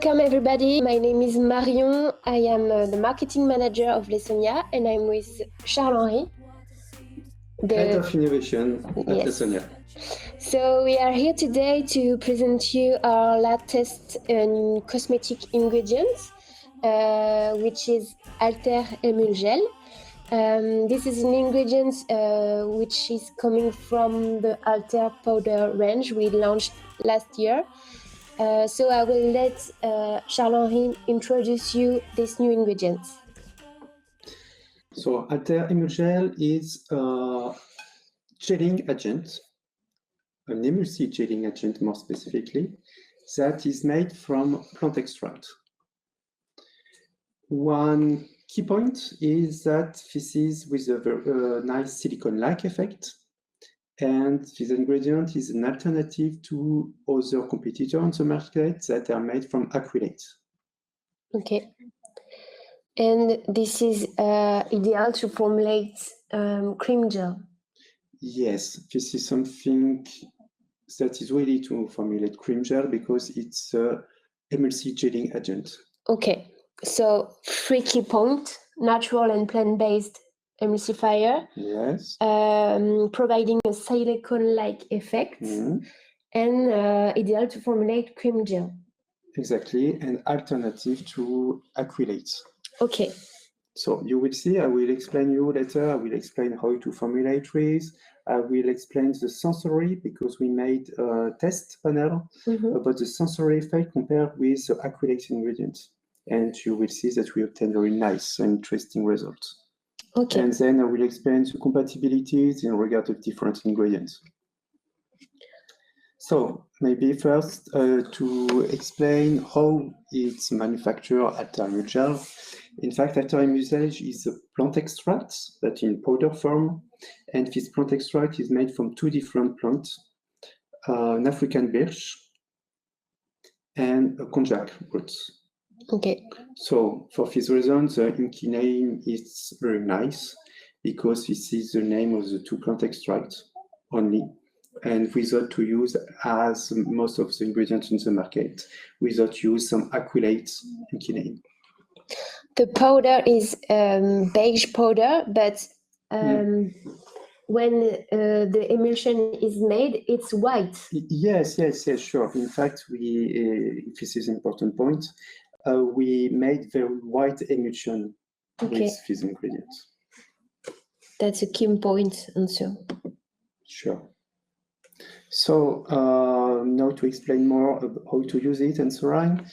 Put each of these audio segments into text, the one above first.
Welcome everybody, my name is Marion, I am the marketing manager of Lessonia and I'm with Charles-Henri, Head of Innovation at Lessonia. So we are here today to present you our latest cosmetic ingredients, which is ALTER-EMULGEL. This is an ingredient which is coming from the Alter powder range we launched last year. So I will let Charles-Henri introduce you this new ingredients. So ALTER-EMULGEL is a gelling agent, an emulsive gelling agent more specifically, that is made from plant extract. One key point is that this is with a nice silicone-like effect, and this ingredient is an alternative to other competitors on the market that are made from acrylate. Okay. And this is ideal to formulate cream gel. Yes, this is something that is ready to formulate cream gel because it's an emulsive gelling agent. Okay, so 3 key points: natural and plant-based emulsifier, yes, providing a silicone-like effect, and ideal to formulate cream gel. Exactly, an alternative to acrylate. Okay. So you will see, I will explain you later, I will explain how to formulate this, I will explain the sensory, because we made a test panel about the sensory effect compared with the acrylate ingredients. And you will see that we obtain very nice and interesting results. Okay. And then I will explain the compatibilities in regard to different ingredients. So maybe first to explain how it's manufactured at ALTER-EMULGEL. In fact, ALTER-EMULGEL is a plant extract, but in powder form. And this plant extract is made from 2 different plants, an African birch and a konjac root. Okay. So for this reason, the inky name is very nice because this is the name of the 2 plant extracts only, and without to use as most of the ingredients in the market, without use some acrylate inky name. The powder is beige powder, but when the emulsion is made, it's white. Yes, sure. In fact, this is an important point. We made very white emulsion with these ingredients. That's a key point also. Sure. So now to explain more about how to use it and so on.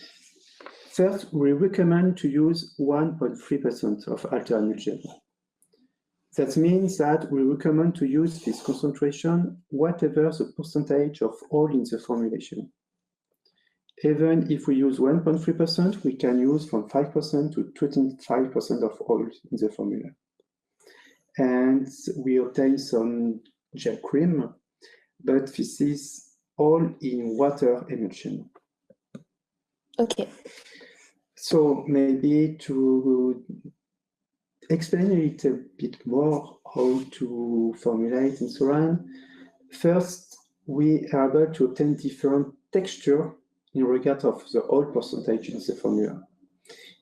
First, we recommend to use 1.3% of ALTER-EMULGEL. That means that we recommend to use this concentration whatever the percentage of oil in the formulation. Even if we use 1.3%, we can use from 5% to 25% of oil in the formula. And we obtain some gel cream, but this is all in water emulsion. Okay. So maybe to explain a little bit more how to formulate and so on. First, we are able to obtain different texture in regard of the oil percentage in the formula.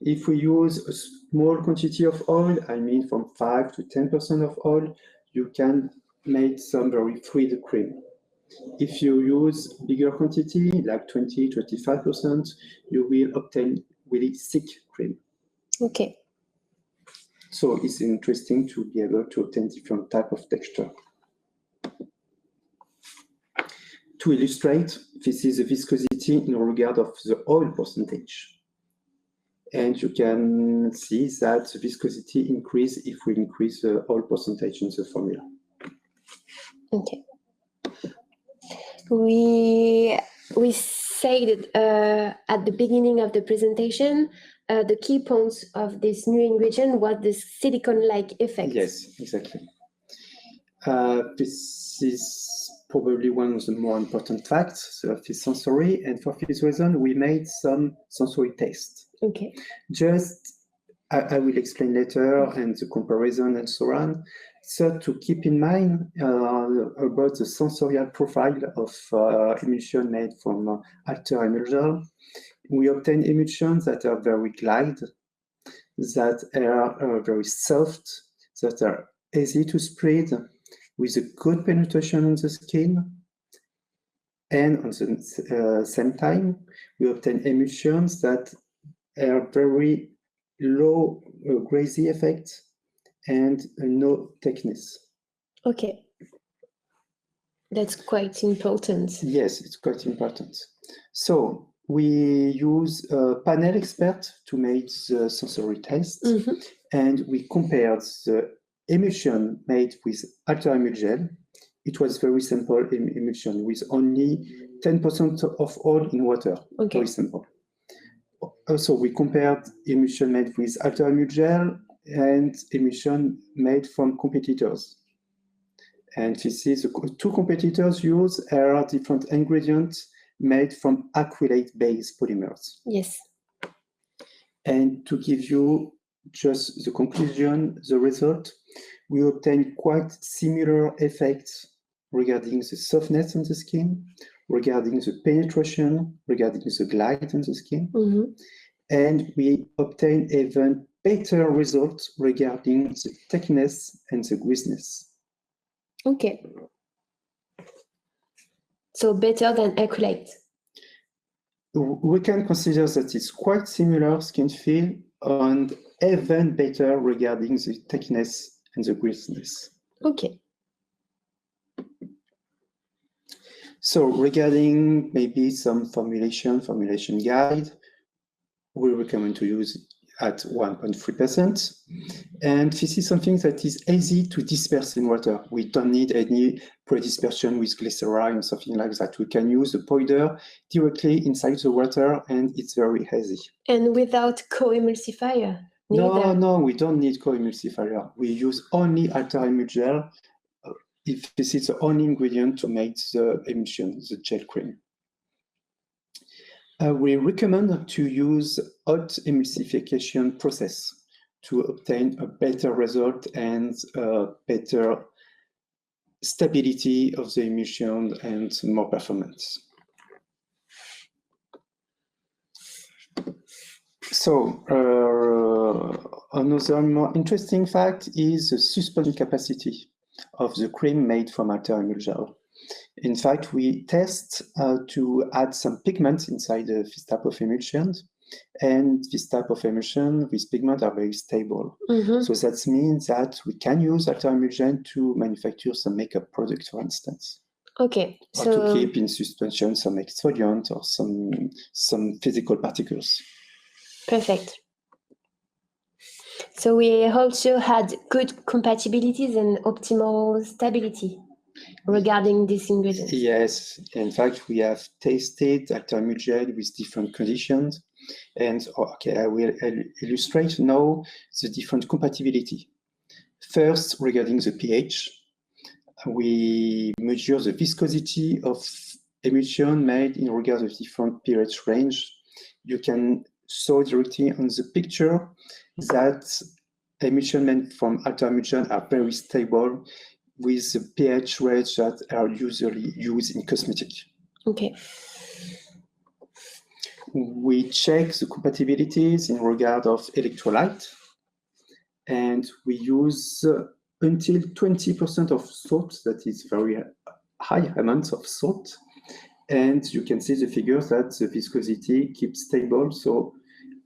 If we use a small quantity of oil, I mean from 5 to 10% of oil, you can make some very fluid cream. If you use bigger quantity, like 20, 25%, you will obtain really thick cream. Okay. So it's interesting to be able to obtain different type of texture. To illustrate, this is the viscosity in regard of the oil percentage. And you can see that the viscosity increases if we increase the oil percentage in the formula. Okay. We said at the beginning of the presentation, the key points of this new ingredient was the silicone-like effect. Yes, exactly. This is probably one of the more important facts of this sensory, and for this reason, we made some sensory tests. Okay. Just, I will explain later, and the comparison and so on. So to keep in mind about the sensorial profile of emulsion made from ALTER-EMULGEL, we obtain emulsions that are very glide, that are very soft, that are easy to spread, with a good penetration on the skin. And on the same time, we obtain emulsions that are very low greasy effect and no thickness. Okay. That's quite important. Yes, it's quite important. So we use a panel expert to make the sensory test, and we compared the emulsion made with ALTER-EMULGEL. It was very simple emulsion with only 10% of oil in water. Okay. Very simple. Also, we compared emulsion made with ALTER-EMULGEL and emulsion made from competitors. And this is the two competitors use are different ingredients made from acrylate-based polymers. Yes. And to give you just the conclusion, the result, we obtain quite similar effects regarding the softness on the skin, regarding the penetration, regarding the glide on the skin. And we obtain even better results regarding the thickness and the greasiness. Okay. So better than acrylate. We can consider that it's quite similar skin feel and even better regarding the thickness and the greasiness. Okay. So regarding maybe some formulation guide, we recommend to use at 1.3%. And this is something that is easy to disperse in water. We don't need any pre-dispersion with glycerin or something like that. We can use the powder directly inside the water and it's very easy. And without co-emulsifier? No, we don't need co-emulsifier. We use only ALTER-EMULGEL if this is the only ingredient to make the emulsion, the gel cream. We recommend to use hot emulsification process to obtain a better result and better stability of the emulsion and more performance. So another more interesting fact is the suspension capacity of the cream made from ALTER-EMULGEL. In fact, we test to add some pigments inside this type of emulsion, and this type of emulsion with pigment are very stable. So that means that we can use ALTER-EMULGEL to manufacture some makeup products, for instance. Okay. Or to keep in suspension some exfoliant or some physical particles. Perfect. So we also had good compatibilities and optimal stability regarding this ingredient. Yes, in fact, we have tasted ALTER-EMULGEL with different conditions. And okay, I will illustrate now the different compatibility. First, regarding the pH, we measure the viscosity of emulsion made in regard of different pH range. You can saw directly on the picture that emulsion made from ALTER-EMULGEL are very stable with the pH range that are usually used in cosmetics. Okay. We check the compatibilities in regard of electrolyte, and we use until 20% of salt, that is very high amounts of salt. And you can see the figures that the viscosity keeps stable, so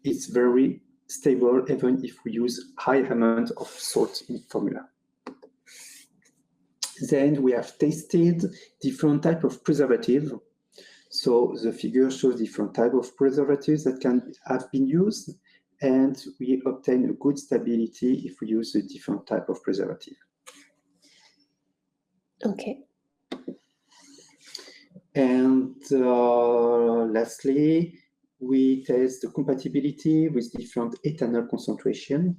it's very stable even if we use high amount of salt in formula. Then we have tested different type of preservative. So the figure shows different type of preservatives that can have been used, and we obtain a good stability if we use a different type of preservative. Okay. And lastly, we test the compatibility with different ethanol concentration.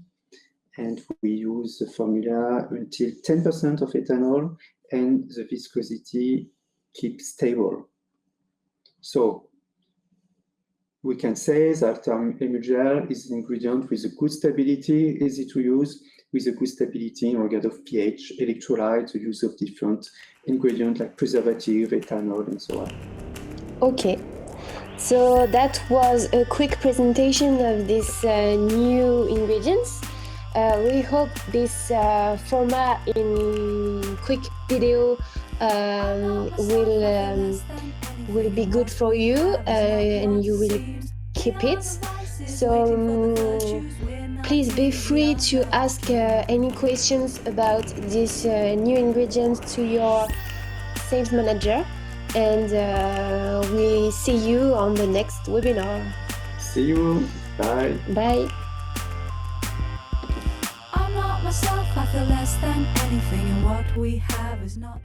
And we use the formula until 10% of ethanol, and the viscosity keeps stable. So we can say that ALTER-EMULGEL is an ingredient with a good stability, easy to use, with a good stability in regard of pH, electrolyte, the use of different ingredients like preservative, ethanol, and so on. Okay. So that was a quick presentation of these new ingredients. We hope this format in quick video will be good for you and you will keep it. So please be free to ask any questions about these new ingredients to your sales manager, and we see you on the next webinar. See you. Bye. Bye. I'm not myself, I feel less than anything, and what we have is not